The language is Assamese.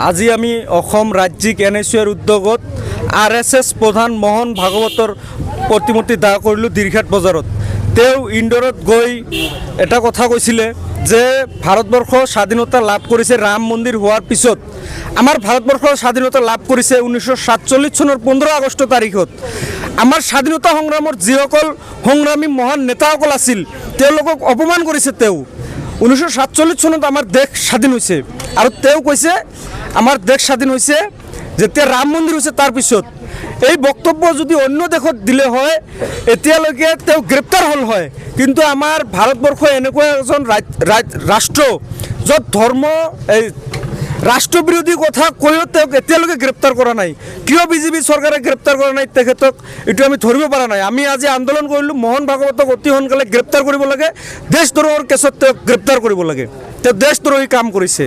আজি আমি অসম ৰাজ্যিক NSUৰ উদ্যোগত RSS প্ৰধান মোহন ভাগৱতৰ প্ৰতিমূৰ্তি দাহ কৰিলোঁ দীৰ্ঘাট বজাৰত। তেওঁ ইন্দোৰত গৈ এটা কথা কৈছিলে যে ভাৰতবৰ্ষ স্বাধীনতা লাভ কৰিছে ৰাম মন্দিৰ হোৱাৰ পিছত। আমাৰ ভাৰতবৰ্ষ স্বাধীনতা লাভ কৰিছে 1947 চনৰ 15 আগষ্ট তাৰিখত। আমাৰ স্বাধীনতা সংগ্ৰামৰ যিসকল সংগ্ৰামী মহান নেতাসকল আছিল তেওঁলোকক অপমান কৰিছে তেওঁ। 1947 চনত আমাৰ দেশ স্বাধীন হৈছে আৰু তেওঁ কৈছে আমাৰ দেশ স্বাধীন হৈছে যেতিয়া ৰাম মন্দিৰ হৈছে তাৰ পিছত। এই বক্তব্য যদি অন্য দেশত দিলে হয় এতিয়ালৈকে তেওঁ গ্ৰেপ্তাৰ হ'ল হয়, কিন্তু আমাৰ ভাৰতবৰ্ষ এনেকুৱা এজন ৰাষ্ট্ৰ য'ত ধৰ্ম ৰাষ্ট্ৰবিৰোধী কথা কৈও তেওঁক এতিয়ালৈকে গ্ৰেপ্তাৰ কৰা নাই। কিয় বিজেপি চৰকাৰে গ্ৰেপ্তাৰ কৰা নাই তেখেতক এইটো আমি ধৰিব পৰা নাই। আমি আজি আন্দোলন কৰিলোঁ মোহন ভাগৱতক অতি সোনকালে গ্ৰেপ্তাৰ কৰিব লাগে, দেশদ্ৰোহৰ কেছত তেওঁক গ্ৰেপ্তাৰ কৰিব লাগে। তেওঁ দেশদ্ৰোহী কাম কৰিছে।